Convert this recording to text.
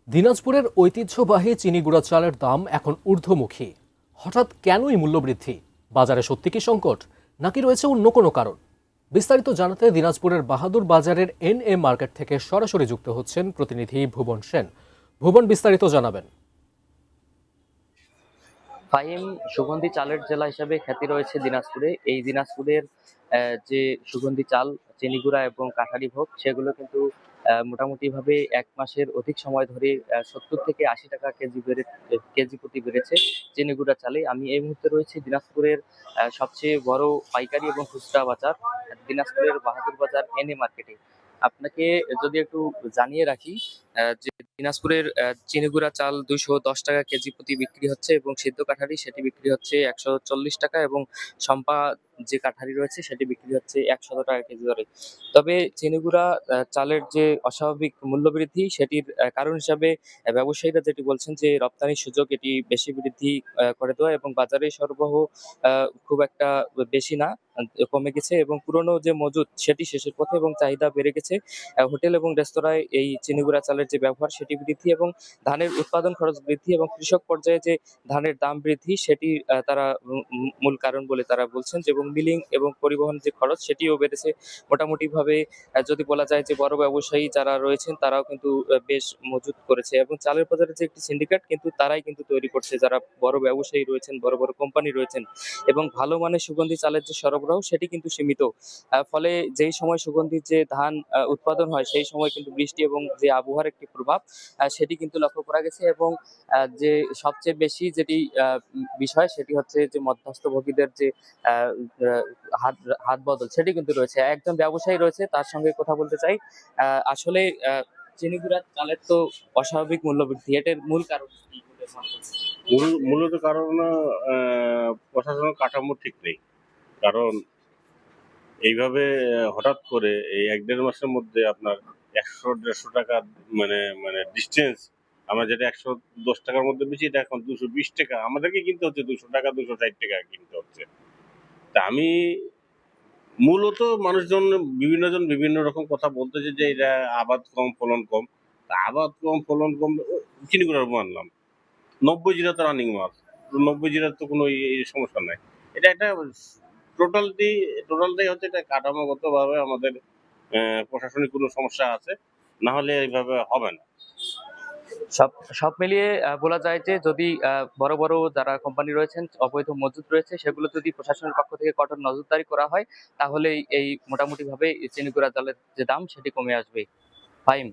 দিনাজপুরের ঐতিহ্যবাহী চিনি গুঁড়া চালের দাম এখন ঊর্ধ্বমুখী। হঠাৎ কেনই মূল্যবৃদ্ধি? বাজারে সত্যি কি সংকট, নাকি রয়েছে অন্য কোনো কারণ? বিস্তারিত জানাতে দিনাজপুরের বাহাদুর বাজারের NM মার্কেট থেকে সরাসরি যুক্ত হচ্ছেন প্রতিনিধি ভুবন সেন। ভুবন, বিস্তারিত জানাবেন। ফাহিম, সুগন্ধি চালের জেলা হিসেবে খ্যাতি রয়েছে দিনাজপুরে। এই দিনাজপুরের যে সুগন্ধি চাল, চিনিগুড়া এবং কাঠারি ভোগ, সেগুলো কিন্তু মোটামুটি ভাবে 1 মাসের অধিক সময় ধরে 70 থেকে 80 টাকা কেজি প্রতি বেড়েছে চিনিগুড়া চালে। আমি এই মুহূর্তে রয়েছি দিনাজপুরের সবচেয়ে বড় পাইকারি এবং খুচরা বাজার, দিনাজপুরের বাহাদুর বাজার NA মার্কেটে। আপনাকে যদি একটু জানিয়ে রাখি যে দিনাজপুরের চিনিগুড়া চাল 210 টাকা কেজি প্রতি বিক্রি হচ্ছে এবং সিদ্ধ কাঠারি সেটি বিক্রি হচ্ছে 140 টাকা, এবং সম্পা যে কাঠারি রয়েছে সেটি বিক্রি হচ্ছে 100 টাকা কেজি দরে। তবে চিনিগুড়া চালের যে অস্বাভাবিক মূল্যবৃদ্ধি, সেটির কারণ হিসাবে ব্যবসায়ীরা যেটি বলছেন যে রপ্তানির সুযোগ এটি বেশি বৃদ্ধি করে দেওয়া, এবং বাজারে সরবরাহ খুব একটা বেশি না, কমে গেছে, এবং পুরনো যে মজুদ সেটি শেষের পথে এবং চাহিদা বেড়ে গেছে। হোটেল এবং রেস্তোরাঁয় এই চিনিগুড়া চালের যে ব্যবহার সেটি বৃদ্ধি, এবং ধানের উৎপাদন খরচ বৃদ্ধি, এবং কৃষক পর্যায়ে যে ধানের দাম বৃদ্ধি সেটি তারা মূল কারণ বলে তারা বলছেন। এবং মিলিং এবং পরিবহন যে খরচ সেটিও বেড়েছে মোটামুটি ভাবে। যদি বলা যায় যে বড় ব্যবসায়ী যারা রয়েছেন তারাও কিন্তু বেশ মজুত করেছে, এবং চালের বাজারে যে একটি সিন্ডিকেট কিন্তু তারাই কিন্তু তৈরি করছে, যারা বড় ব্যবসায়ী রয়েছেন, বড় বড় কোম্পানি রয়েছেন। এবং ভালো মানের সুগন্ধি চালের যে সরবরাহ সেটি কিন্তু সীমিত। ফলে যেই সময় সুগন্ধির যে ধান উৎপাদন হয় সেই সময় কিন্তু বৃষ্টি এবং যে আবহাওয়ার একটি প্রভাব সেটি কিন্তু লক্ষ্য করা গেছে। এবং যে সবচেয়ে বেশি যেটি বিষয় সেটি হচ্ছে যে মধ্যস্থভোগীদের যে আহ, আহ, হাত হাত বদল সেটি কিন্তু রয়েছে। একজন ব্যবসায়ী রয়েছে, তার সঙ্গে কথা বলতে চাই। আসলে চিনিগুড়া চালের তো অস্বাভাবিক মূল্য বৃদ্ধি, এটার মূল কারণ কি বলে মনে করছেন? মূলত কারণ প্রশাসনের কাঠামো ঠিক নেই। কারণ এইভাবে হঠাৎ করে এই 1-1.5 মাসের মধ্যে আপনার 100-150 টাকা মানে মানে ডিস্টেন্স। আমরা যেটা 110 টাকার মধ্যে বেশি, এটা এখন 220 টাকা আমাদেরকে কিনতে হচ্ছে, 200 টাকা 260 টাকা কিনতে হচ্ছে। তা আমি মূলত মানুষজন বিভিন্নজন বিভিন্ন রকম কথা বলতেছে যে এটা আবাদ কম ফলন কম। তা আবাদ কম ফলন কম চিনি করে মানলাম, 90 জিরা তো রানিং মাছ, 90 জিরার তো কোনো সমস্যা নাই। এটা একটা টোটালটাই হচ্ছে এটা কাঠামোগত ভাবে আমাদের প্রশাসনিক কোনো সমস্যা আছে, না হলে এইভাবে হবে না। সব সব মিলিয়ে বলা যায় যে যদি বড় বড় যারা কোম্পানি রয়েছেন, অবৈধ মজুদ রয়েছে, সেগুলো যদি প্রশাসনের পক্ষ থেকে কঠোর নজরদারি করা হয় তাহলে এই মোটামুটি ভাবে চিনিগুড়া চালের যে দাম সেটি কমে আসবে। ফাইন।